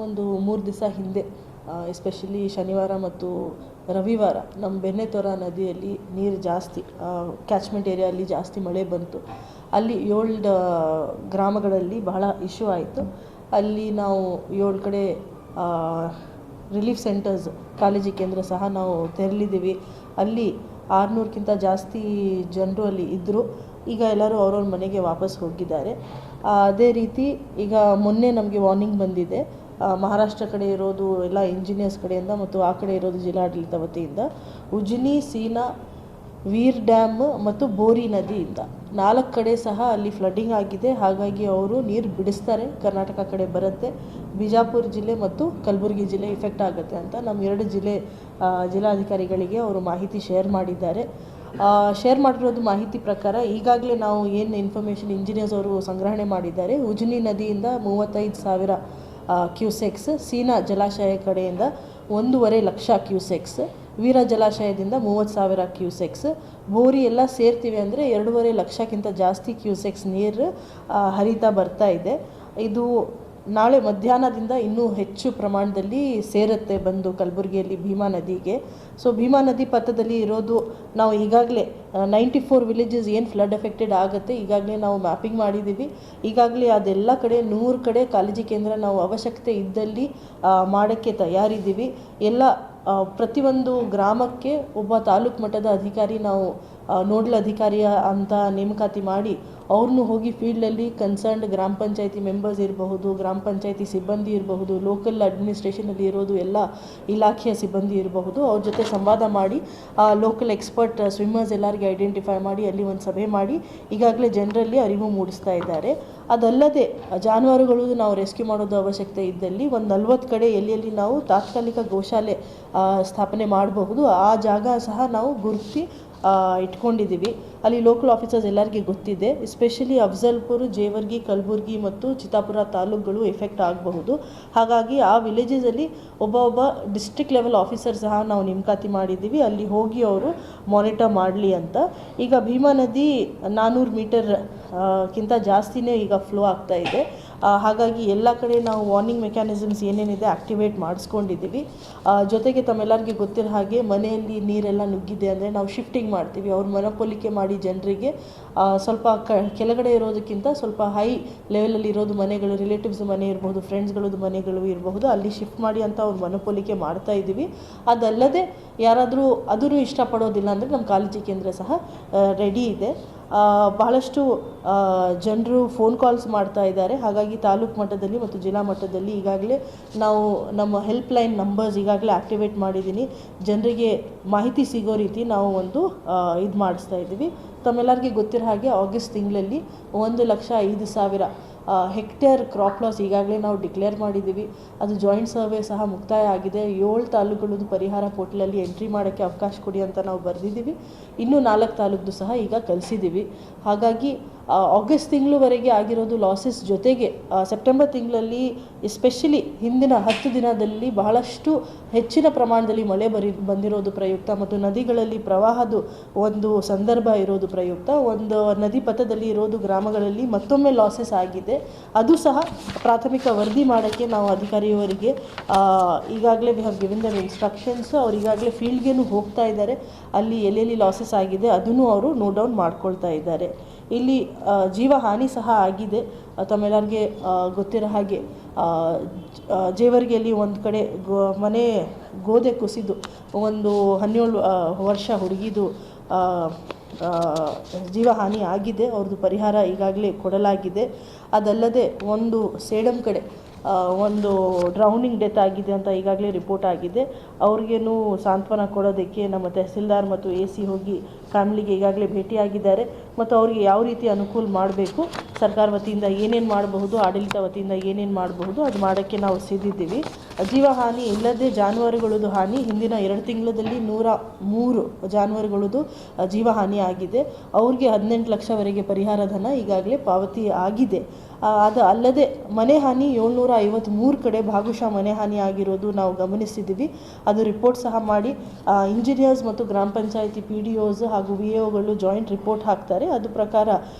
ಒಂದು 3 ದಿವಸ ಹಿಂದೆ ಎಸ್ಪೆಷಲಿ ಶನಿವಾರ ಮತ್ತು ರವಿವಾರ ನಮ್ಮ ಬೆಣ್ಣೆತೊರ ನದಿಯಲ್ಲಿ ನೀರು ಜಾಸ್ತಿ, ಕ್ಯಾಚ್ಮೆಂಟ್ ಏರಿಯಲ್ಲಿ ಜಾಸ್ತಿ ಮಳೆ ಬಂತು. ಅಲ್ಲಿ 7 ಗ್ರಾಮಗಳಲ್ಲಿ ಬಹಳ ಇಶ್ಯೂ ಆಯಿತು. ಅಲ್ಲಿ ನಾವು 7 ಕಡೆ ರಿಲೀಫ್ ಸೆಂಟರ್ಸ್, ಕಾಳಜಿ ಕೇಂದ್ರ ಸಹ ನಾವು ತೆರಳಿದ್ದೀವಿ. ಅಲ್ಲಿ 600ಕ್ಕಿಂತ ಜಾಸ್ತಿ ಜನರು ಅಲ್ಲಿ ಇದ್ದರು. ಈಗ ಎಲ್ಲರೂ ಅವ್ರವ್ರ ಮನೆಗೆ ವಾಪಸ್ ಹೋಗಿದ್ದಾರೆ. ಅದೇ ರೀತಿ ಈಗ ಮೊನ್ನೆ ನಮಗೆ ವಾರ್ನಿಂಗ್ ಬಂದಿದೆ, ಮಹಾರಾಷ್ಟ್ರ ಕಡೆ ಇರೋದು ಎಲ್ಲ ಇಂಜಿನಿಯರ್ಸ್ ಕಡೆಯಿಂದ ಮತ್ತು ಆ ಕಡೆ ಇರೋದು ಜಿಲ್ಲಾಡಳಿತ ವತಿಯಿಂದ ಉಜ್ನಿ, ಸೀನಾ, ವೀರ್ ಡ್ಯಾಮ್ ಮತ್ತು ಬೋರಿ ನದಿಯಿಂದ 4 ಕಡೆ ಸಹ ಅಲ್ಲಿ ಫ್ಲಡ್ಡಿಂಗ್ ಆಗಿದೆ. ಹಾಗಾಗಿ ಅವರು ನೀರು ಬಿಡಿಸ್ತಾರೆ, ಕರ್ನಾಟಕ ಕಡೆ ಬರುತ್ತೆ. ಬಿಜಾಪುರ ಜಿಲ್ಲೆ ಮತ್ತು ಕಲಬುರಗಿ ಜಿಲ್ಲೆ ಇಫೆಕ್ಟ್ ಆಗುತ್ತೆ ಅಂತ ನಮ್ಮ 2 ಜಿಲ್ಲಾಧಿಕಾರಿಗಳಿಗೆ ಅವರು ಮಾಹಿತಿ ಶೇರ್ ಮಾಡಿದ್ದಾರೆ. ಶೇರ್ ಮಾಡಿರೋದು ಮಾಹಿತಿ ಪ್ರಕಾರ ಈಗಾಗಲೇ ನಾವು ಏನು ಇನ್ಫಾರ್ಮೇಷನ್ ಇಂಜಿನಿಯರ್ಸ್ ಅವರು ಸಂಗ್ರಹಣೆ ಮಾಡಿದ್ದಾರೆ, ಉಜ್ನಿ ನದಿಯಿಂದ 35,000 ಕ್ಯೂಸೆಕ್ಸ್, ಸೀನಾ ಜಲಾಶಯ ಕಡೆಯಿಂದ 1.5 ಲಕ್ಷ ಕ್ಯೂಸೆಕ್ಸ್, ವೀರ ಜಲಾಶಯದಿಂದ 30,000 ಕ್ಯೂಸೆಕ್ಸ್, ಬೋರಿ ಎಲ್ಲ ಸೇರ್ತೀವಿ ಅಂದರೆ 2.5 ಲಕ್ಷಕ್ಕಿಂತ ಜಾಸ್ತಿ ಕ್ಯೂಸೆಕ್ಸ್ ನೀರು ಹರಿತಾ ಬರ್ತಾ ಇದೆ. ಇದು ನಾಳೆ ಮಧ್ಯಾಹ್ನದಿಂದ ಇನ್ನೂ ಹೆಚ್ಚು ಪ್ರಮಾಣದಲ್ಲಿ ಸೇರುತ್ತೆ ಬಂದು ಕಲಬುರಗಿಯಲ್ಲಿ ಭೀಮಾ ನದಿಗೆ. ಸೊ ಭೀಮಾ ನದಿ ಪಥದಲ್ಲಿ ಇರೋದು ನಾವು ಈಗಾಗಲೇ 94 ವಿಲೇಜಸ್ ಏನು ಫ್ಲಡ್ ಎಫೆಕ್ಟೆಡ್ ಆಗುತ್ತೆ ಈಗಾಗಲೇ ನಾವು ಮ್ಯಾಪಿಂಗ್ ಮಾಡಿದ್ದೀವಿ. ಈಗಾಗಲೇ ಅದೆಲ್ಲ ಕಡೆ 100 ಕಡೆ ಕಾಳಜಿ ಕೇಂದ್ರ ನಾವು ಅವಶ್ಯಕತೆ ಇದ್ದಲ್ಲಿ ಮಾಡೋಕ್ಕೆ ತಯಾರಿದ್ದೀವಿ. ಎಲ್ಲ ಪ್ರತಿಯೊಂದು ಗ್ರಾಮಕ್ಕೆ ಒಬ್ಬ ತಾಲೂಕು ಮಟ್ಟದ ಅಧಿಕಾರಿ ನಾವು ನೋಡಲ್ ಅಧಿಕಾರಿಯ ಅಂತ ನೇಮಕಾತಿ ಮಾಡಿ ಅವ್ರನ್ನೂ ಹೋಗಿ ಫೀಲ್ಡಲ್ಲಿ ಕನ್ಸರ್ನ್ಡ್ ಗ್ರಾಮ ಪಂಚಾಯತಿ ಮೆಂಬರ್ಸ್ ಇರಬಹುದು, ಗ್ರಾಮ ಪಂಚಾಯತಿ ಸಿಬ್ಬಂದಿ ಇರಬಹುದು, ಲೋಕಲ್ ಅಡ್ಮಿನಿಸ್ಟ್ರೇಷನಲ್ಲಿ ಇರೋದು ಎಲ್ಲ ಇಲಾಖೆಯ ಸಿಬ್ಬಂದಿ ಇರಬಹುದು, ಅವ್ರ ಜೊತೆ ಸಂವಾದ ಮಾಡಿ ಲೋಕಲ್ ಎಕ್ಸ್ಪರ್ಟ್ ಸ್ವಿಮ್ಮರ್ಸ್ ಎಲ್ಲರಿಗೆ ಐಡೆಂಟಿಫೈ ಮಾಡಿ ಅಲ್ಲಿ ಒಂದು ಸಭೆ ಮಾಡಿ ಈಗಾಗಲೇ ಜನರಲ್ಲಿ ಅರಿವು ಮೂಡಿಸ್ತಾ ಇದ್ದಾರೆ. ಅದಲ್ಲದೆ ಜಾನುವಾರುಗಳು ನಾವು ರೆಸ್ಕ್ಯೂ ಮಾಡೋದು ಅವಶ್ಯಕತೆ ಇದ್ದಲ್ಲಿ ಒಂದು 40 ಕಡೆ ಎಲ್ಲೆಲ್ಲಿ ನಾವು ತಾತ್ಕಾಲಿಕ ಗೋಶಾಲೆ ಸ್ಥಾಪನೆ ಮಾಡಬಹುದು ಆ ಜಾಗ ಸಹ ನಾವು ಗುರುತಿಸಿ ಇಟ್ಕೊಂಡಿದ್ದೀವಿ. ಅಲ್ಲಿ ಲೋಕಲ್ ಆಫೀಸರ್ಸ್ ಎಲ್ಲರಿಗೆ ಗೊತ್ತಿದೆ. ಎಸ್ಪೆಷಲಿ ಅಫ್ಜಲ್ಪುರ, ಜೇವರ್ಗಿ, ಕಲಬುರ್ಗಿ ಮತ್ತು ಚಿತ್ತಾಪುರ ತಾಲೂಕುಗಳು ಎಫೆಕ್ಟ್ ಆಗಬಹುದು. ಹಾಗಾಗಿ ಆ ವಿಲೇಜಸಲ್ಲಿ ಒಬ್ಬ ಡಿಸ್ಟ್ರಿಕ್ಟ್ ಲೆವೆಲ್ ಆಫೀಸರ್ ಸಹ ನಾವು ನೇಮಕಾತಿ ಮಾಡಿದ್ದೀವಿ, ಅಲ್ಲಿ ಹೋಗಿ ಅವರು ಮಾನಿಟರ್ ಮಾಡಲಿ ಅಂತ. ಈಗ ಭೀಮಾ ನದಿ 400 ಮೀಟರ್ ಕಿಂತ ಜಾಸ್ತಿನೇ ಈಗ ಫ್ಲೋ ಆಗ್ತಾ ಇದೆ. ಹಾಗಾಗಿ ಎಲ್ಲ ಕಡೆ ನಾವು ವಾರ್ನಿಂಗ್ ಮೆಕ್ಯಾನಿಸಮ್ಸ್ ಏನೇನಿದೆ ಆ್ಯಕ್ಟಿವೇಟ್ ಮಾಡಿಸ್ಕೊಂಡಿದ್ದೀವಿ. ಜೊತೆಗೆ ತಮ್ಮೆಲ್ಲರಿಗೆ ಗೊತ್ತಿರೋ ಹಾಗೆ ಮನೆಯಲ್ಲಿ ನೀರೆಲ್ಲ ನುಗ್ಗಿದೆ ಅಂದರೆ ನಾವು ಶಿಫ್ಟಿಂಗ್ ಮಾಡ್ತೀವಿ. ಅವ್ರ ಮನಪೊಲಿಕೆ ಮಾಡಿ ಜನರಿಗೆ ಸ್ವಲ್ಪ ಕೆಳಗಡೆ ಇರೋದಕ್ಕಿಂತ ಸ್ವಲ್ಪ ಹೈ ಲೆವೆಲಲ್ಲಿ ಇರೋದು ಮನೆಗಳು, ರಿಲೇಟಿವ್ಸ್ ಮನೆ ಇರಬಹುದು, ಫ್ರೆಂಡ್ಸ್ಗಳದ್ದು ಮನೆಗಳು ಇರಬಹುದು, ಅಲ್ಲಿ ಶಿಫ್ಟ್ ಮಾಡಿ ಅಂತ ಅವ್ರ ಮನಪೊಲಿಕೆ ಮಾಡ್ತಾ ಇದ್ದೀವಿ. ಅದಲ್ಲದೆ ಯಾರಾದರೂ ಅದನ್ನು ಇಷ್ಟಪಡೋದಿಲ್ಲ ಅಂದರೆ ನಮ್ಮ ಕಾಳಜಿ ಕೇಂದ್ರ ಸಹ ರೆಡಿ ಇದೆ. ಬಹಳಷ್ಟು ಜನರು ಫೋನ್ ಕಾಲ್ಸ್ ಮಾಡ್ತಾ ಇದ್ದಾರೆ. ಹಾಗಾಗಿ ತಾಲೂಕು ಮಟ್ಟದಲ್ಲಿ ಮತ್ತು ಜಿಲ್ಲಾ ಮಟ್ಟದಲ್ಲಿ ಈಗಾಗಲೇ ನಾವು ನಮ್ಮ ಹೆಲ್ಪ್ ಲೈನ್ ನಂಬರ್ಸ್ ಈಗಾಗಲೇ ಆ್ಯಕ್ಟಿವೇಟ್ ಮಾಡಿದ್ದೀನಿ. ಜನರಿಗೆ ಮಾಹಿತಿ ಸಿಗೋ ರೀತಿ ನಾವು ಒಂದು ಇದು ಮಾಡಿಸ್ತಾ ಇದ್ದೀವಿ. ತಮ್ಮೆಲ್ಲರಿಗೆ ಗೊತ್ತಿರೋ ಹಾಗೆ ಆಗಸ್ಟ್ ತಿಂಗಳಲ್ಲಿ 1,05,000 ಹೆಕ್ಟೇರ್ ಕ್ರಾಪ್ ಲಾಸ್ ಈಗಾಗಲೇ ನಾವು ಡಿಕ್ಲೇರ್ ಮಾಡಿದ್ದೀವಿ. ಅದು ಜಾಯಿಂಟ್ ಸರ್ವೆ ಸಹ ಮುಕ್ತಾಯ ಆಗಿದೆ. 7 ತಾಲೂಕುಗಳದ್ದು ಪರಿಹಾರ ಪೋರ್ಟಲಲ್ಲಿ ಎಂಟ್ರಿ ಮಾಡೋಕ್ಕೆ ಅವಕಾಶ ಕೊಡಿ ಅಂತ ನಾವು ಬರೆದಿದ್ದೀವಿ. ಇನ್ನೂ 4 ತಾಲೂಕದ್ದು ಸಹ ಈಗ ಕಳಿಸಿದ್ದೀವಿ. ಹಾಗಾಗಿ ಆಗಸ್ಟ್ ತಿಂಗಳವರೆಗೆ ಆಗಿರೋದು ಲಾಸಸ್ ಜೊತೆಗೆ ಸೆಪ್ಟೆಂಬರ್ ತಿಂಗಳಲ್ಲಿ ಎಸ್ಪೆಷಲಿ ಹಿಂದಿನ 10 ದಿನದಲ್ಲಿ ಬಹಳಷ್ಟು ಹೆಚ್ಚಿನ ಪ್ರಮಾಣದಲ್ಲಿ ಮಳೆ ಬಂದಿರೋದು ಪ್ರಯುಕ್ತ ಮತ್ತು ನದಿಗಳಲ್ಲಿ ಪ್ರವಾಹದ ಒಂದು ಸಂದರ್ಭ ಇರೋದು ಪ್ರಯುಕ್ತ ಒಂದು ನದಿ ಪಥದಲ್ಲಿ ಇರೋದು ಗ್ರಾಮಗಳಲ್ಲಿ ಮತ್ತೊಮ್ಮೆ ಲಾಸಸ್ ಆಗಿದೆ. ಅದು ಸಹ ಪ್ರಾಥಮಿಕ ವರದಿ ಮಾಡೋಕ್ಕೆ ನಾವು ಅಧಿಕಾರಿಯವರಿಗೆ ಈಗಾಗಲೇ we have given them instructions. ಅವ್ರು ಈಗಾಗಲೇ ಫೀಲ್ಡ್ಗೇನು ಹೋಗ್ತಾ ಇದ್ದಾರೆ. ಅಲ್ಲಿ ಎಲ್ಲೆಲ್ಲಿ ಲಾಸಸ್ ಆಗಿದೆ ಅದನ್ನು ಅವರು ನೋಟ್ ಡೌನ್ ಮಾಡ್ಕೊಳ್ತಾ ಇದ್ದಾರೆ. ಇಲ್ಲಿ ಜೀವ ಹಾನಿ ಸಹ ಆಗಿದೆ. ತಮ್ಮೆಲ್ಲರಿಗೆ ಗೊತ್ತಿರೋ ಹಾಗೆ ಜೇವರ್ಗಿಯಲ್ಲಿ ಒಂದು ಕಡೆ ಮನೆ ಗೋದೆ ಕುಸಿದು ಒಂದು 17 ವರ್ಷ ಹುಡುಗಿದು ಜೀವಹಾನಿ ಆಗಿದೆ. ಅವ್ರದ್ದು ಪರಿಹಾರ ಈಗಾಗಲೇ ಕೊಡಲಾಗಿದೆ. ಅದಲ್ಲದೆ ಒಂದು ಸೇಡಂ ಕಡೆ ಒಂದು ಡ್ರೌನಿಂಗ್ ಡೆತ್ ಆಗಿದೆ ಅಂತ ಈಗಾಗಲೇ ರಿಪೋರ್ಟ್ ಆಗಿದೆ. ಅವ್ರಿಗೇನು ಸಾಂತ್ವನ ಕೊಡೋದಕ್ಕೆ ನಮ್ಮ ತಹಸೀಲ್ದಾರ್ ಮತ್ತು AC ಹೋಗಿ ಫ್ಯಾಮಿಲಿಗೆ ಈಗಾಗಲೇ ಭೇಟಿಯಾಗಿದ್ದಾರೆ ಮತ್ತು ಅವರಿಗೆ ಯಾವ ರೀತಿ ಅನುಕೂಲ ಮಾಡಬೇಕು, ಸರ್ಕಾರ ವತಿಯಿಂದ ಏನೇನು ಮಾಡಬಹುದು, ಆಡಳಿತ ವತಿಯಿಂದ ಏನೇನು ಮಾಡಬಹುದು ಅದು ಮಾಡೋಕ್ಕೆ ನಾವು ಸಿದ್ಧಿದ್ದೀವಿ. ಜೀವಹಾನಿ ಇಲ್ಲದೆ ಜಾನುವಾರುಗಳದ್ದು ಹಾನಿ ಹಿಂದಿನ 2 ತಿಂಗಳಲ್ಲಿ 103 ಜಾನುವಾರುಗಳದ್ದು ಜೀವಹಾನಿ ಆಗಿದೆ. ಅವ್ರಿಗೆ 18 ಲಕ್ಷವರೆಗೆ ಪರಿಹಾರ ಧನ ಈಗಾಗಲೇ ಪಾವತಿ ಆಗಿದೆ. ಅದು ಅಲ್ಲದೆ ಮನೆ ಹಾನಿ 753 ಕಡೆ ಭಾಗಶಃ ಮನೆ ಹಾನಿ ಆಗಿರೋದು ನಾವು ಗಮನಿಸಿದ್ದೀವಿ. ಅದು ರಿಪೋರ್ಟ್ ಸಹ ಮಾಡಿ ಇಂಜಿನಿಯರ್ಸ್ ಮತ್ತು ಗ್ರಾಮ ಪಂಚಾಯತಿ PDOs ಹಾಗೂ VAOಗಳು ಜಾಯಿಂಟ್ ರಿಪೋರ್ಟ್ ಹಾಕ್ತಾರೆ. ಅದು ಪ್ರಕಾರ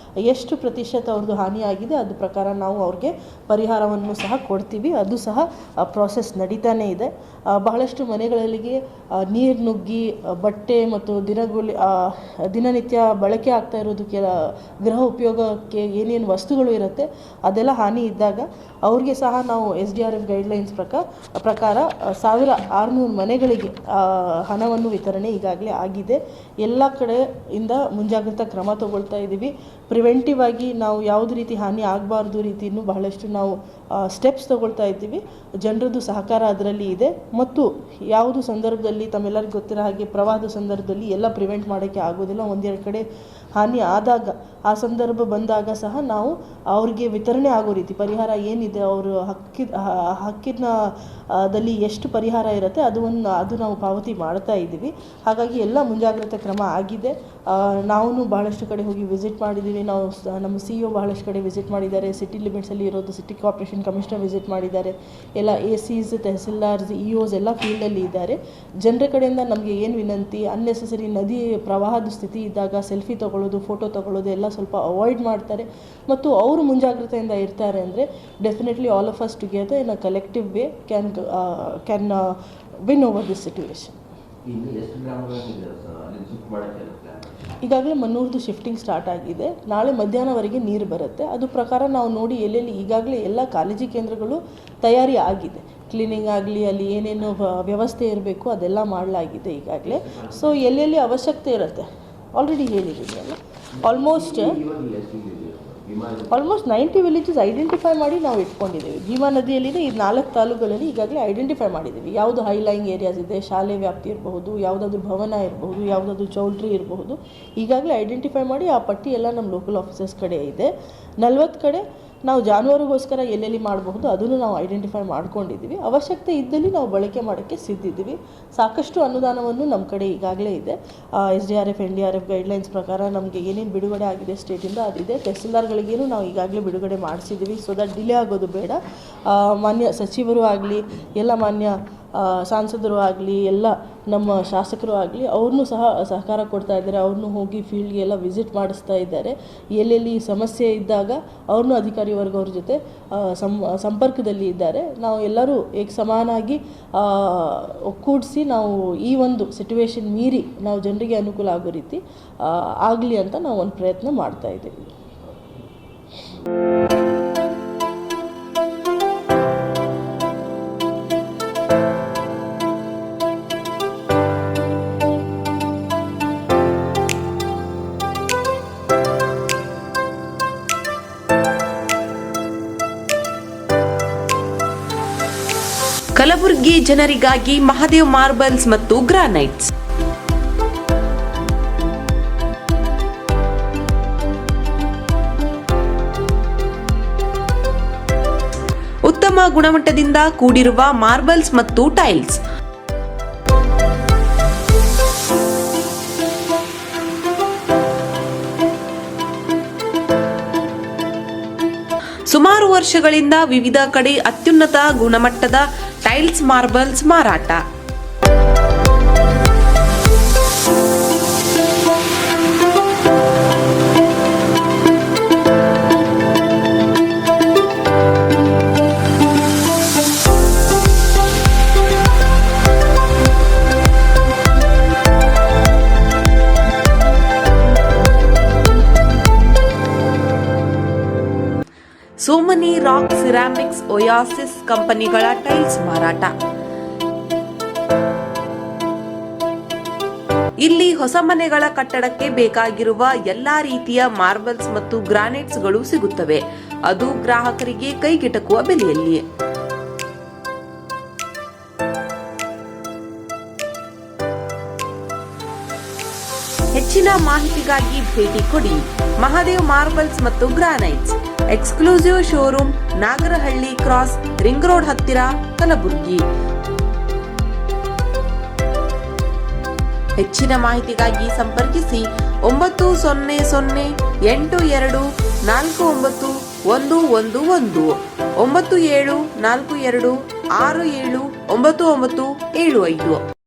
ಎಷ್ಟು ಪ್ರತಿಶತ ಅವ್ರದ್ದು ಹಾನಿಯಾಗಿದೆ ಅದು ಪ್ರಕಾರ ನಾವು ಅವ್ರಿಗೆ ಪರಿಹಾರವನ್ನು ಸಹ ಕೊಡ್ತೀವಿ. ಅದು ಸಹ ಪ್ರಾಸೆಸ್ ನಡೀತಾನೇ ಇದೆ. ಬಹಳಷ್ಟು ಮನೆಗಳಿಗೆ ನೀರು ನುಗ್ಗಿ ಬಟ್ಟೆ ಮತ್ತು ದಿನನಿತ್ಯ ಬಳಕೆ ಆಗ್ತಾ ಇರೋದು ಗೃಹ ಉಪಯೋಗಕ್ಕೆ ಏನೇನು ವಸ್ತುಗಳು ಇರುತ್ತೆ ಅದೆಲ್ಲ ಹಾನಿ ಇದ್ದಾಗ ಅವ್ರಿಗೆ ಸಹ ನಾವು SDRF ಗೈಡ್ಲೈನ್ಸ್ ಪ್ರಕಾರ 1600 ಮನೆಗಳಿಗೆ ಹಣವನ್ನು ವಿತರಣೆ ಈಗಾಗಲೇ ಆಗಿದೆ. ಎಲ್ಲ ಕಡೆಯಿಂದ ಮುಂಜಾಗ್ರತಾ ಕ್ರಮ ತಗೊಳ್ತಾ ಇದ್ದೀವಿ. ಪ್ರಿವೆಂಟಿವ್ ಆಗಿ ನಾವು ಯಾವುದೇ ರೀತಿ ಹಾನಿ ಆಗಬಾರ್ದು ರೀತಿಯೂ ಬಹಳಷ್ಟು ನಾವು ಸ್ಟೆಪ್ಸ್ ತಗೊಳ್ತಾ ಇದ್ದೀವಿ. ಜನರದ್ದು ಸಹಕಾರ ಅದರಲ್ಲಿ ಇದೆ. ಮತ್ತು ಯಾವುದು ಸಂದರ್ಭದಲ್ಲಿ ತಮ್ಮೆಲ್ಲರಿಗೂ ಗೊತ್ತಿರೋ ಹಾಗೆ ಪ್ರವಾಹದ ಸಂದರ್ಭದಲ್ಲಿ ಎಲ್ಲ ಪ್ರಿವೆಂಟ್ ಮಾಡೋಕ್ಕೆ ಆಗೋದಿಲ್ಲ. ಒಂದೆರಡು ಕಡೆ ಹಾನಿ ಆದಾಗ ಆ ಸಂದರ್ಭ ಬಂದಾಗ ಸಹ ನಾವು ಅವ್ರಿಗೆ ವಿತರಣೆ ಆಗೋ ರೀತಿ ಪರಿಹಾರ ಏನಿದೆ ಅವರು ಹಕ್ಕಿನಲ್ಲಿ ಎಷ್ಟು ಪರಿಹಾರ ಇರುತ್ತೆ ಅದು ನಾವು ಪಾವತಿ ಮಾಡ್ತಾ ಇದ್ದೀವಿ. ಹಾಗಾಗಿ ಎಲ್ಲ ಮುಂಜಾಗ್ರತಾ ಕ್ರಮ ಆಗಿದೆ. ನಾವು ಬಹಳಷ್ಟು ಕಡೆ ಹೋಗಿ ವಿಸಿಟ್ ಮಾಡಿದ್ದೀವಿ. ನಮ್ಮ CEO ಬಹಳಷ್ಟು ಕಡೆ ವಿಸಿಟ್ ಮಾಡಿದ್ದಾರೆ. ಸಿಟಿ ಲಿಮಿಟ್ಸಲ್ಲಿ ಇರೋದು ಸಿಟಿ ಕಾರ್ಪೊರೇಷನ್ ಕಮಿಷನರ್ ವಿಸಿಟ್ ಮಾಡಿದ್ದಾರೆ. ಎಲ್ಲ ACs, ತಹಸೀಲ್ದಾರ್ಸ್, EOs ಎಲ್ಲ ಫೀಲ್ಡಲ್ಲಿ ಇದ್ದಾರೆ. ಜನರ ಕಡೆಯಿಂದ ನಮಗೆ ಏನು ವಿನಂತಿ, ಅನ್ನೆಸೆಸರಿ ನದಿ ಪ್ರವಾಹದ ಸ್ಥಿತಿ ಇದ್ದಾಗ ಸೆಲ್ಫಿ ತಗೊಳ್ಳೋದು, ಫೋಟೋ ತಗೊಳ್ಳೋದು ಎಲ್ಲ ಸ್ವಲ್ಪ ಅವಾಯ್ಡ್ ಮಾಡ್ತಾರೆ. ಮತ್ತು ಅವರು ಮುಂಜಾಗ್ರತೆಯಿಂದ ಇರ್ತಾರೆ ಅಂದರೆ definitely all of us together in a collective way can win over this situation. ಈಗಾಗಲೇ ಮನ್ನೂರ್ದು ಶಿಫ್ಟಿಂಗ್ ಸ್ಟಾರ್ಟ್ ಆಗಿದೆ. ನಾಳೆ ಮಧ್ಯಾಹ್ನವರೆಗೆ ನೀರು ಬರುತ್ತೆ. ಅದು ಪ್ರಕಾರ ನಾವು ನೋಡಿ ಎಲ್ಲೆಲ್ಲಿ ಈಗಾಗಲೇ ಎಲ್ಲ ಕಾಳಜಿ ಕೇಂದ್ರಗಳು ತಯಾರಿ ಆಗಿದೆ. ಕ್ಲೀನಿಂಗ್ ಆಗಲಿ, ಅಲ್ಲಿ ಏನೇನು ವ್ಯವಸ್ಥೆ ಇರಬೇಕು ಅದೆಲ್ಲ ಮಾಡಲಾಗಿದೆ ಈಗಾಗಲೇ. ಸೊ ಎಲ್ಲೆಲ್ಲಿ ಅವಶ್ಯಕತೆ ಇರುತ್ತೆ ಆಲ್ರೆಡಿ ಹೇಳಿದ್ದೀನಿ ಅಲ್ಲ. ಆಲ್ಮೋಸ್ಟ್ 90 ವಿಲೇಜಸ್ ಐಡೆಂಟಿಫೈ ಮಾಡಿ ನಾವು ಇಟ್ಕೊಂಡಿದ್ದೀವಿ. ಭೀಮಾ ನದಿಯಲ್ಲಿದೆ ಈ 4 ತಾಲೂಕುಗಳಲ್ಲಿ ಈಗಾಗಲೇ ಐಡೆಂಟಿಫೈ ಮಾಡಿದ್ದೀವಿ. ಯಾವುದು ಹೈಲೈಂಗ್ ಏರಿಯಾಸ್ ಇದೆ, ಶಾಲೆ ವ್ಯಾಪ್ತಿ ಇರಬಹುದು, ಯಾವುದಾದ್ರೂ ಭವನ ಇರಬಹುದು, ಯಾವುದಾದ್ರೂ ಚೌಲ್ಟ್ರಿ ಇರಬಹುದು, ಈಗಾಗಲೇ ಐಡೆಂಟಿಫೈ ಮಾಡಿ ಆ ಪಟ್ಟಿ ಎಲ್ಲ ನಮ್ಮ ಲೋಕಲ್ ಆಫೀಸರ್ಸ್ ಕಡೆ ಇದೆ. 40 ಕಡೆ ನಾವು ಜಾನುವಾರುಗೋಸ್ಕರ ಎಲ್ಲೆಲ್ಲಿ ಮಾಡಬಹುದು ಅದನ್ನು ನಾವು ಐಡೆಂಟಿಫೈ ಮಾಡ್ಕೊಂಡಿದ್ದೀವಿ. ಅವಶ್ಯಕತೆ ಇದ್ದಲ್ಲಿ ನಾವು ಬಳಕೆ ಮಾಡೋಕ್ಕೆ ಸಿದ್ಧಿದ್ದೀವಿ. ಸಾಕಷ್ಟು ಅನುದಾನವನ್ನು ನಮ್ಮ ಕಡೆ ಈಗಾಗಲೇ ಇದೆ. SDRF NDRF ಗೈಡ್ಲೈನ್ಸ್ ಪ್ರಕಾರ ನಮಗೆ ಏನೇನು ಬಿಡುಗಡೆ ಆಗಿದೆ ಸ್ಟೇಟಿಂದ ಅದಿದೆ. ತಹಸೀಲ್ದಾರ್ಗಳಿಗೇನು ನಾವು ಈಗಾಗಲೇ ಬಿಡುಗಡೆ ಮಾಡಿಸಿದ್ದೀವಿ. ಸೊ ದಟ್ ಡಿಲೇ ಆಗೋದು ಬೇಡ. ಮಾನ್ಯ ಸಚಿವರು ಆಗಲಿ, ಎಲ್ಲ ಮಾನ್ಯ ಸಾಂಸದರು ಆಗಲಿ, ಎಲ್ಲ ನಮ್ಮ ಶಾಸಕರು ಆಗಲಿ ಅವ್ರನ್ನೂ ಸಹ ಸಹಕಾರ ಕೊಡ್ತಾ ಇದ್ದಾರೆ. ಅವ್ರನ್ನೂ ಹೋಗಿ ಫೀಲ್ಡ್ಗೆ ಎಲ್ಲ ವಿಸಿಟ್ ಮಾಡಿಸ್ತಾ ಇದ್ದಾರೆ. ಎಲ್ಲೆಲ್ಲಿ ಸಮಸ್ಯೆ ಇದ್ದಾಗ ಅವ್ರನ್ನೂ ಅಧಿಕಾರಿ ವರ್ಗ ಅವ್ರ ಜೊತೆ ಸಂಪರ್ಕದಲ್ಲಿ ಇದ್ದಾರೆ. ನಾವು ಎಲ್ಲರೂ ಸಮಾನಾಗಿ ಒಕ್ಕೂಡಿಸಿ ನಾವು ಈ ಒಂದು ಸಿಚುವೇಶನ್ ಮೀರಿ ನಾವು ಜನರಿಗೆ ಅನುಕೂಲ ಆಗೋ ರೀತಿ ಆಗಲಿ ಅಂತ ನಾವು ಒಂದು ಪ್ರಯತ್ನ ಮಾಡ್ತಾ ಇದ್ದೀವಿ. ಕಲಬುರಗಿ ಜನರಿಗಾಗಿ ಮಹಾದೇವ್ ಮಾರ್ಬಲ್ಸ್ ಮತ್ತು ಗ್ರಾನೈಟ್ಸ್. ಉತ್ತಮ ಗುಣಮಟ್ಟದಿಂದ ಕೂಡಿರುವ ಮಾರ್ಬಲ್ಸ್ ಮತ್ತು ಟೈಲ್ಸ್. ಸುಮಾರು ವರ್ಷಗಳಿಂದ ವಿವಿಧ ಕಡೆ ಅತ್ಯುನ್ನತ ಗುಣಮಟ್ಟದ ಟೈಲ್ಸ್, ಮಾರ್ಬಲ್ಸ್ ಮಾರಾಟ. ಸೋಮನಿ ರಾಕ್, ಸಿರಾಮಿಕ್ಸ್, ಒಯಾಸಿಸ್ ಕಂಪನಿಗಳ ಟೈಲ್ಸ್ ಮಾರಾಟ. ಇಲ್ಲಿ ಹೊಸ ಮನೆಗಳ ಕಟ್ಟಡಕ್ಕೆ ಬೇಕಾಗಿರುವ ಎಲ್ಲಾ ರೀತಿಯ ಮಾರ್ಬಲ್ಸ್ ಮತ್ತು ಗ್ರಾನೈಟ್ಸ್ಗಳು ಸಿಗುತ್ತವೆ. ಅದು ಗ್ರಾಹಕರಿಗೆ ಕೈಗೆಟಕುವ ಬೆಲೆಯಲ್ಲಿ. ಹೆಚ್ಚಿನ ಮಾಹಿತಿಗಾಗಿ ಭೇಟಿ ಕೊಡಿ. ಮಹಾದೇವ್ ಮಾರ್ಬಲ್ಸ್ ಮತ್ತು granites, exclusive showroom, Nagarahalli cross, ring road ಹತ್ತಿರ, ಕಲಬುರಗಿ. ಹೆಚ್ಚಿನ ಮಾಹಿತಿಗಾಗಿ ಸಂಪರ್ಕಿಸಿ 9008249111 9742679975.